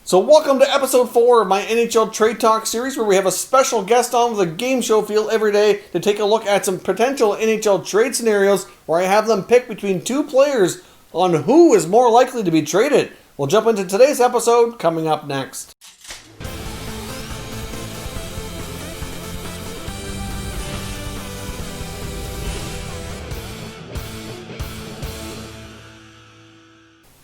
So welcome to episode 4 of my NHL Trade Talk series, where we have a special guest on with a game show feel every day to take a look at some potential NHL trade scenarios where I have them pick between two players on who is more likely to be traded. We'll jump into today's episode coming up next.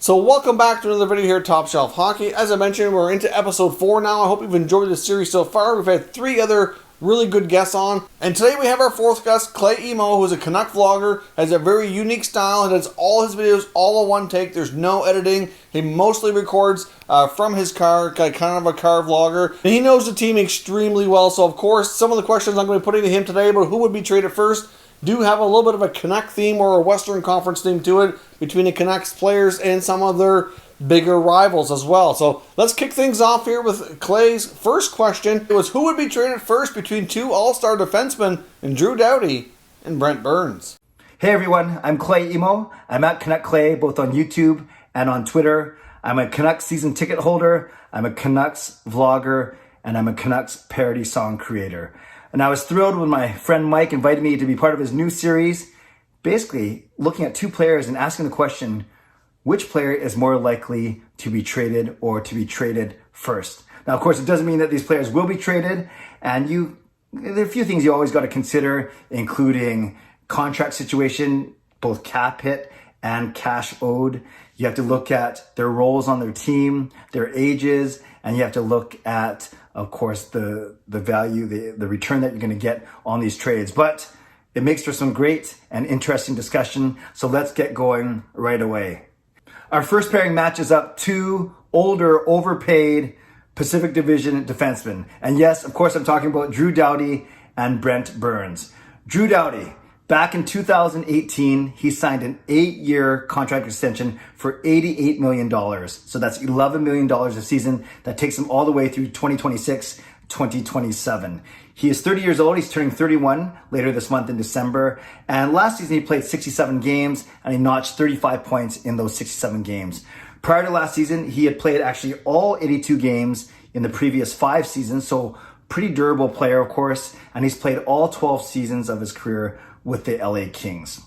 So welcome back to another video here at Top Shelf Hockey. As I mentioned, we're into episode 4 now. I hope you've enjoyed this series so far. We've had 3 other really good guests on. And today we have our 4th guest, Clay Imoo, who's a Canuck vlogger, has a very unique style, and does all his videos all in one take. There's no editing. He mostly records from his car, kind of a car vlogger. And he knows the team extremely well. So of course, some of the questions I'm going to be putting to him today about who would be traded first do have a little bit of a Canuck theme or a Western Conference theme to it between the Canucks players and some of their bigger rivals as well. So let's kick things off here with Clay's first question. It was who would be traded first between 2 all-star defensemen in Drew Doughty and Brent Burns. Hey everyone, I'm Clay Imoo. I'm at Canuck Clay both on YouTube and on Twitter. I'm a Canucks season ticket holder, I'm a Canucks vlogger, and I'm a Canucks parody song creator. And I was thrilled when my friend Mike invited me to be part of his new series, basically looking at 2 players and asking the question, which player is more likely to be traded or to be traded first? Now, of course, it doesn't mean that these players will be traded, and there are a few things you always got to consider, including contract situation, both cap hit and cash owed. You have to look at their roles on their team, their ages, and you have to look at, of course, the value, the return that you're going to get on these trades. But it makes for some great and interesting discussion. So let's get going right away. Our first pairing matches up 2 older, overpaid Pacific Division defensemen. And yes, of course, I'm talking about Drew Doughty and Brent Burns. Drew Doughty, back in 2018, he signed an 8-year contract extension for $88 million. So that's $11 million a season. That takes him all the way through 2026, 2027. He is 30 years old. He's turning 31 later this month in December. And last season, he played 67 games and he notched 35 points in those 67 games. Prior to last season, he had played actually all 82 games in the previous 5 seasons. So pretty durable player, of course. And he's played all 12 seasons of his career with the LA Kings.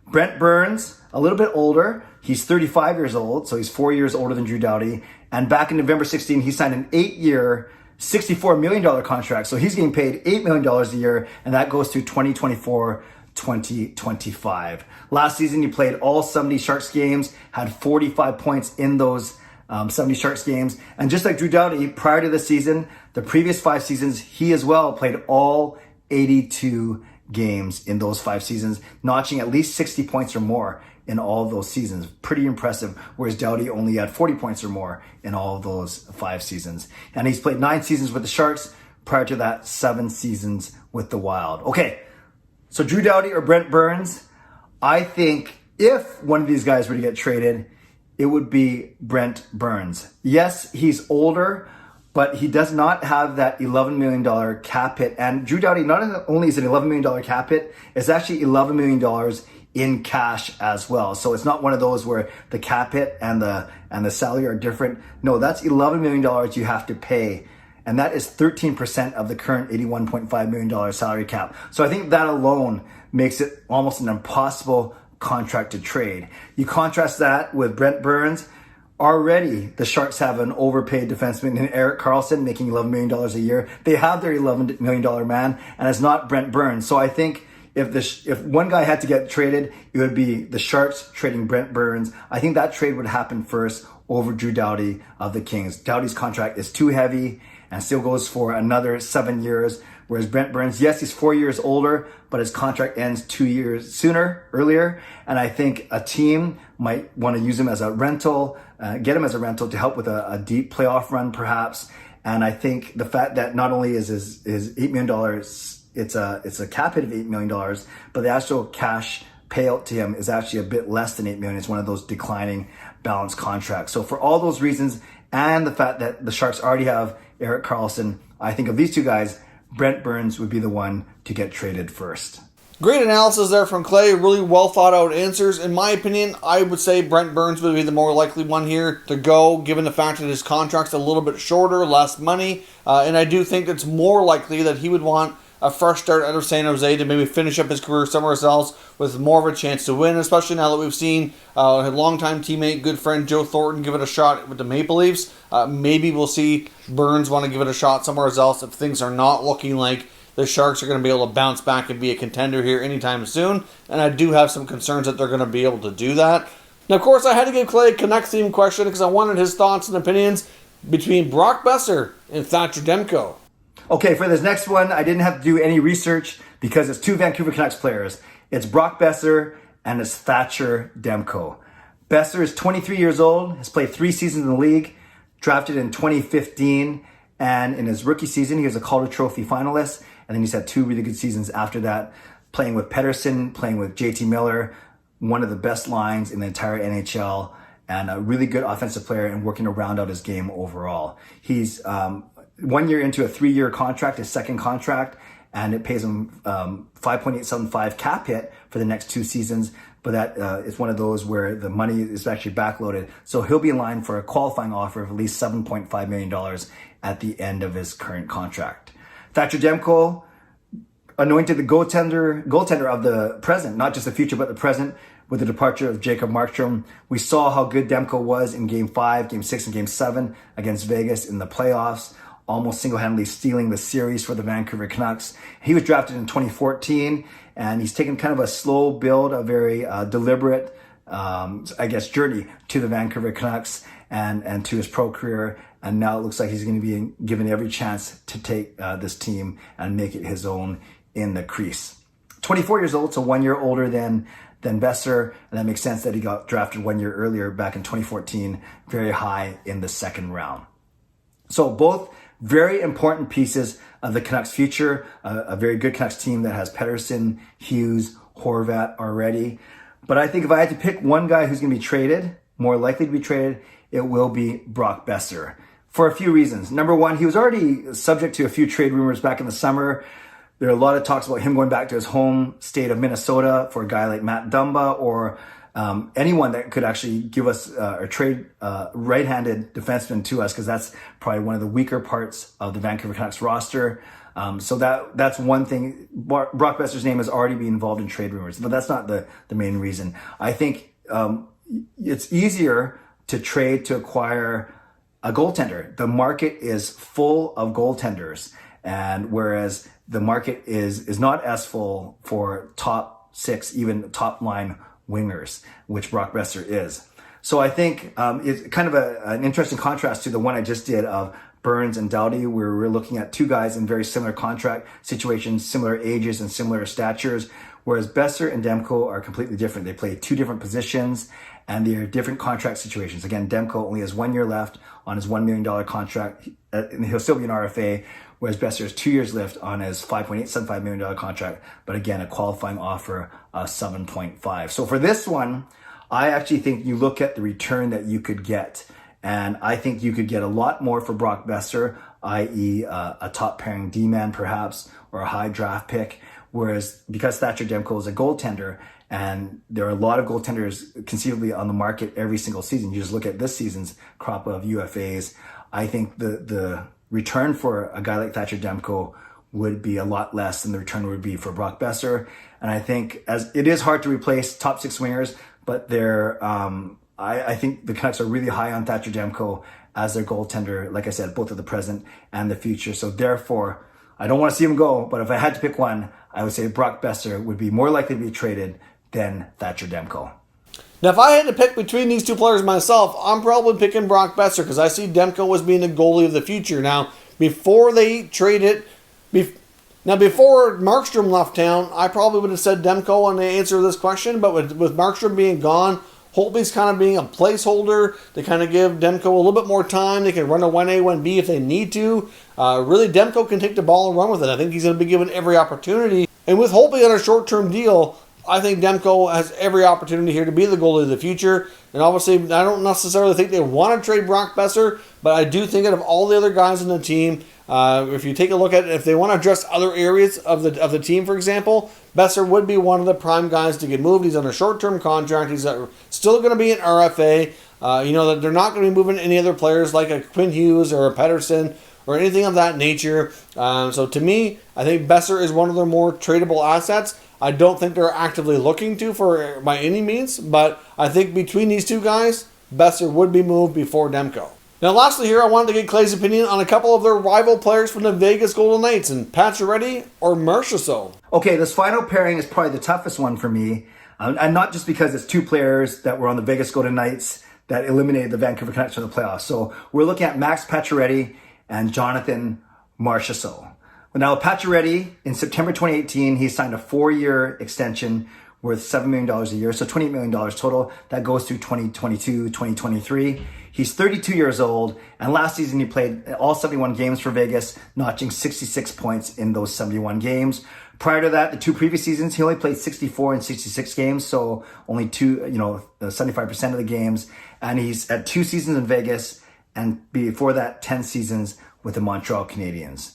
Brent Burns, a little bit older. He's 35 years old, so he's 4 years older than Drew Doughty. And back in November 16, he signed an 8-year, $64 million contract. So he's getting paid $8 million a year, and that goes through 2024, 2025. Last season, he played all 70 Sharks games, had 45 points in those 70 Sharks games. And just like Drew Doughty, prior to this season, the previous 5 seasons, he as well played all 82 games in those 5 seasons, notching at least 60 points or more in all of those seasons. Pretty impressive, whereas Doughty only had 40 points or more in all of those 5 seasons. And he's played 9 seasons with the Sharks, prior to that 7 seasons with the Wild. Okay, so Drew Doughty or Brent Burns, I think if one of these guys were to get traded, it would be Brent Burns. Yes, he's older, but he does not have that $11 million cap hit. And Drew Doughty, not only is it an $11 million cap hit, it's actually $11 million in cash as well. So it's not one of those where the cap hit and the salary are different. No, that's $11 million you have to pay. And that is 13% of the current $81.5 million salary cap. So I think that alone makes it almost an impossible contract to trade. You contrast that with Brent Burns. Already, the Sharks have an overpaid defenseman in Erik Karlsson making $11 million a year. They have their $11 million man, and it's not Brent Burns. So I think if one guy had to get traded, it would be the Sharks trading Brent Burns. I think that trade would happen first over Drew Doughty of the Kings. Doughty's contract is too heavy and still goes for another 7 years. Whereas Brent Burns, yes, he's 4 years older, but his contract ends 2 years earlier. And I think a team might want to use him as a rental, get him as a rental to help with a deep playoff run, perhaps. And I think the fact that not only is his $8 million, it's a cap hit of $8 million, but the actual cash payout to him is actually a bit less than $8 million. It's one of those declining balance contracts. So for all those reasons, and the fact that the Sharks already have Erik Karlsson, I think of these 2 guys, Brent Burns would be the one to get traded first. Great analysis there from Clay. Really well thought out answers. In my opinion, I would say Brent Burns would be the more likely one here to go, given the fact that his contract's a little bit shorter, less money. And I do think it's more likely that he would want a fresh start out of San Jose to maybe finish up his career somewhere else with more of a chance to win, especially now that we've seen his longtime teammate, good friend Joe Thornton give it a shot with the Maple Leafs. Maybe we'll see Burns want to give it a shot somewhere else if things are not looking like the Sharks are going to be able to bounce back and be a contender here anytime soon. And I do have some concerns that they're going to be able to do that. Now, of course, I had to give Clay a Canucks-themed question because I wanted his thoughts and opinions between Brock Boeser and Thatcher Demko. Okay, for this next one, I didn't have to do any research because it's two Vancouver Canucks players. It's Brock Boeser and it's Thatcher Demko. Boeser is 23 years old, has played 3 seasons in the league, drafted in 2015, and in his rookie season, he was a Calder Trophy finalist, and then he's had 2 really good seasons after that, playing with Pedersen, playing with JT Miller, one of the best lines in the entire NHL, and a really good offensive player and working to round out his game overall. He's 1 year into a 3-year contract, his second contract, and it pays him $5.875 cap hit for the next 2 seasons. But that is one of those where the money is actually backloaded. So he'll be in line for a qualifying offer of at least $7.5 million at the end of his current contract. Thatcher Demko, anointed the goaltender of the present, not just the future, but the present, with the departure of Jacob Markstrom. We saw how good Demko was in Game 5, Game 6, and Game 7 against Vegas in the playoffs, almost single-handedly stealing the series for the Vancouver Canucks. He was drafted in 2014, and he's taken kind of a slow build, a very deliberate, journey to the Vancouver Canucks and to his pro career. And now it looks like he's going to be given every chance to take this team and make it his own in the crease. 24 years old, so 1 year older than Boeser, and that makes sense that he got drafted 1 year earlier back in 2014, very high in the second round. So both very important pieces of the Canucks' future, a very good Canucks team that has Pedersen, Hughes, Horvat already. But I think if I had to pick one guy who's going to be traded, more likely to be traded, it will be Brock Boeser. For a few reasons. Number one, he was already subject to a few trade rumors back in the summer. There are a lot of talks about him going back to his home state of Minnesota for a guy like Matt Dumba or anyone that could actually give us or trade right-handed defenseman to us, because that's probably one of the weaker parts of the Vancouver Canucks roster. So that's one thing. Brock Boeser's name has already been involved in trade rumors, but that's not the main reason. I think it's easier to trade to acquire a goaltender. The market is full of goaltenders, and whereas the market is not as full for top 6, even top line wingers, which Brock Boeser is. So I think it's kind of an interesting contrast to the one I just did of Burns and Doughty, where we're looking at 2 guys in very similar contract situations, similar ages and similar statures, whereas Boeser and Demko are completely different. They play 2 different positions and they're different contract situations. Again, Demko only has 1 year left on his $1 million contract, and he'll still be an RFA, whereas Boeser has 2 years left on his $5.875 million contract, but again, a qualifying offer of 7.5. So for this one, I actually think you look at the return that you could get, and I think you could get a lot more for Brock Boeser, i.e. a top pairing D-man perhaps, or a high draft pick, whereas because Thatcher Demko is a goaltender, and there are a lot of goaltenders conceivably on the market every single season. You just look at this season's crop of UFAs. I think the return for a guy like Thatcher Demko would be a lot less than the return would be for Brock Boeser. And I think as it is hard to replace top 6 wingers, but I think the Canucks are really high on Thatcher Demko as their goaltender, like I said, both of the present and the future. So therefore, I don't want to see him go, but if I had to pick one, I would say Brock Boeser would be more likely to be traded than Thatcher Demko. Now, if I had to pick between these 2 players myself, I'm probably picking Brock Boeser because I see Demko as being the goalie of the future. Now, before they traded, before Markstrom left town, I probably would have said Demko on the answer to this question, but with Markstrom being gone, Holtby's kind of being a placeholder to kind of give Demko a little bit more time. They can run a 1A, 1B if they need to. Really, Demko can take the ball and run with it. I think he's going to be given every opportunity. And with Holtby on a short-term deal, I think Demko has every opportunity here to be the goalie of the future. And obviously, I don't necessarily think they want to trade Brock Boeser, but I do think that of all the other guys in the team, if you take a look at it, if they want to address other areas of the team, for example, Boeser would be one of the prime guys to get moved. He's on a short-term contract. He's still going to be an RFA. That they're not going to be moving any other players like a Quinn Hughes or a Pettersson or anything of that nature. So to me, I think Boeser is one of their more tradable assets. I don't think they're actively looking to for by any means, but I think between these two guys, Boeser would be moved before Demko. Now lastly here, I wanted to get Clay's opinion on a couple of their rival players from the Vegas Golden Knights, and Pacioretty or Marchessault. Okay, this final pairing is probably the toughest one for me, and not just because it's two players that were on the Vegas Golden Knights that eliminated the Vancouver Canucks from the playoffs. So we're looking at Max Pacioretty and Jonathan Marchessault. Now, Pacioretty, in September 2018, he signed a 4-year extension worth $7 million a year, so $28 million total. That goes through 2022, 2023. He's 32 years old, and last season he played all 71 games for Vegas, notching 66 points in those 71 games. Prior to that, the two previous seasons, he only played 64 and 66 games, so only 75% of the games. And he's had 2 seasons in Vegas, and before that, 10 seasons with the Montreal Canadiens.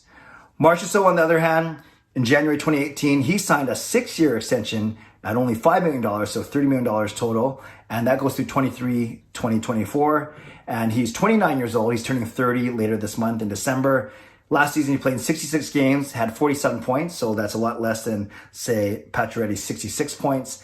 Marchessault, on the other hand, in January 2018, he signed a 6-year extension at only $5 million, so $30 million total, and that goes through 2024. And he's 29 years old. He's turning 30 later this month in December. Last season, he played in 66 games, had 47 points, so that's a lot less than, say, Pacioretty's 66 points.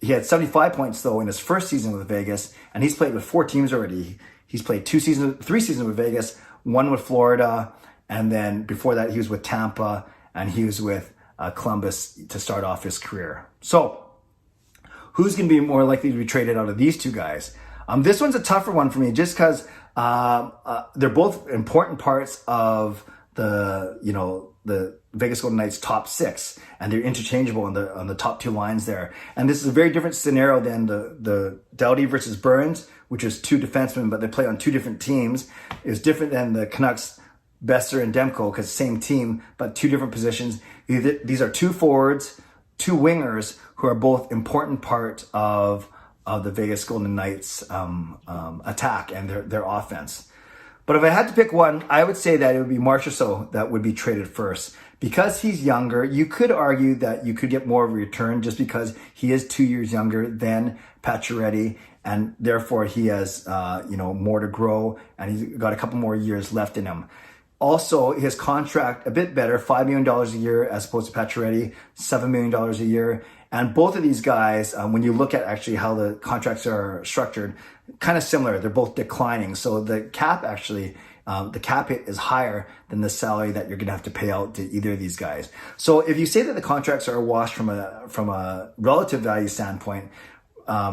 He had 75 points, though, in his first season with Vegas, and he's played with 4 teams already. He's played 3 seasons with Vegas, 1 with Florida, and then before that, he was with Tampa, and he was with Columbus to start off his career. So, who's going to be more likely to be traded out of these two guys? This one's a tougher one for me, just because they're both important parts of the Vegas Golden Knights top 6, and they're interchangeable on the top 2 lines there. And this is a very different scenario than the Doughty versus Burns, which is 2 defensemen, but they play on 2 different teams. It's different than the Canucks, Boeser and Demko, because same team, but 2 different positions. These are 2 forwards, 2 wingers who are both important part of the Vegas Golden Knights attack and their offense. But if I had to pick one, I would say that it would be Marchessault that would be traded first. Because he's younger, you could argue that you could get more of a return just because he is 2 years younger than Pacioretty, and therefore he has more to grow, and he's got a couple more years left in him. Also, his contract a bit better, $5 million a year as opposed to Pacioretty, $7 million a year. And both of these guys, when you look at actually how the contracts are structured, kind of similar. They're both declining. So the cap actually, the cap hit is higher than the salary that you're going to have to pay out to either of these guys. So if you say that the contracts are washed from a relative value standpoint, I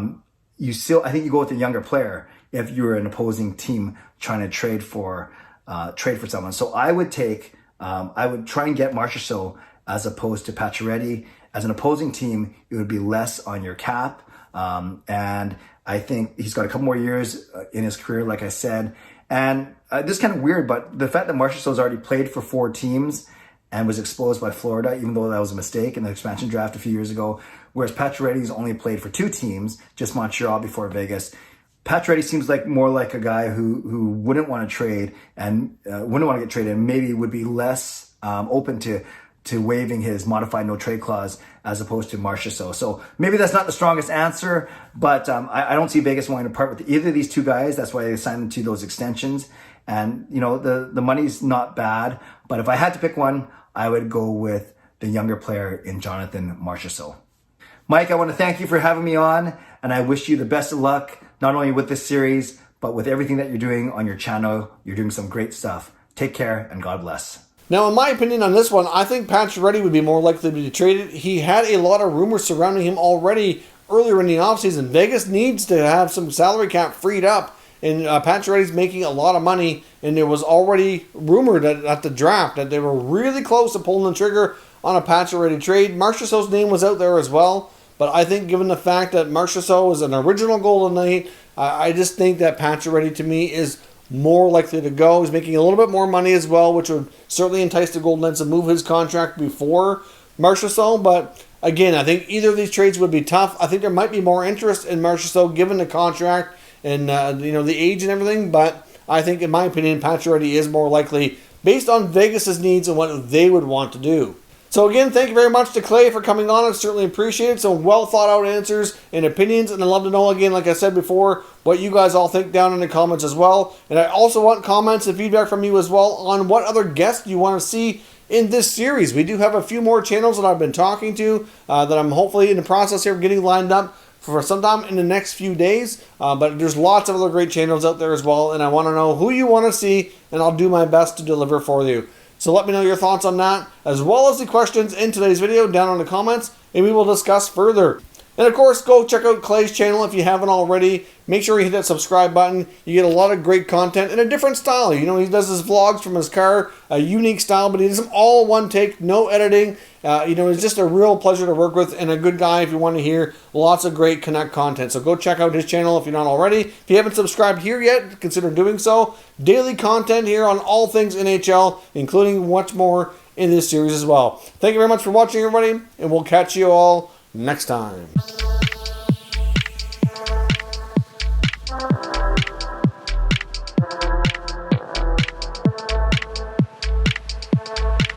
think you go with the younger player if you're an opposing team trying to trade for someone. So I would try and get Marchessault as opposed to Pacioretty. As an opposing team, it would be less on your cap. And I think he's got a couple more years in his career, like I said. And this is kind of weird, but the fact that Marchessault's already played for 4 teams and was exposed by Florida, even though that was a mistake in the expansion draft a few years ago, whereas Pacioretty's only played for 2 teams, just Montreal before Vegas. Pacioretty seems more like a guy who wouldn't want to trade and wouldn't want to get traded, and maybe would be less open to waiving his modified no trade clause as opposed to Marchessault. So maybe that's not the strongest answer, but I don't see Vegas wanting to part with either of these 2 guys. That's why they signed them to those extensions. And the money's not bad, but if I had to pick one, I would go with the younger player in Jonathan Marchessault. Mike, I want to thank you for having me on, and I wish you the best of luck, not only with this series, but with everything that you're doing on your channel. You're doing some great stuff. Take care, and God bless. Now, in my opinion on this one, I think Pacioretty would be more likely to be traded. He had a lot of rumors surrounding him already earlier in the offseason. Vegas needs to have some salary cap freed up, and Pacioretty's making a lot of money, and there was already rumored at the draft that they were really close to pulling the trigger on a Pacioretty trade. Marchessault's name was out there as well, but I think given the fact that Marchessault is an original Golden Knight, I just think that Pacioretty to me is more likely to go. He's making a little bit more money as well, which would certainly entice the Golden Knights to move his contract before Marchessault, but again, I think either of these trades would be tough. I think there might be more interest in Marchessault given the contract and the age and everything, but I think, in my opinion, Pacioretty is more likely based on Vegas's needs and what they would want to do. So again, thank you very much to Clay for coming on. I certainly appreciate it. Some well thought out answers and opinions, and I'd love to know, again, like I said before, what you guys all think down in the comments as well. And I also want comments and feedback from you as well on what other guests you want to see in this series. We do have a few more channels that I've been talking to that I'm hopefully in the process here of getting lined up for sometime in the next few days. But there's lots of other great channels out there as well, and I want to know who you want to see, and I'll do my best to deliver for you. So let me know your thoughts on that, as well as the questions in today's video down in the comments, and we will discuss further. And of course, go check out Clay's channel if you haven't already. Make sure you hit that subscribe button. You get a lot of great content in a different style. You know, he does his vlogs from his car, a unique style, but he does them all one take, no editing. He's just a real pleasure to work with and a good guy if you want to hear lots of great Canuck content. So go check out his channel if you're not already. If you haven't subscribed here yet, consider doing so. Daily content here on all things NHL, including much more in this series as well. Thank you very much for watching, everybody, and we'll catch you all next time.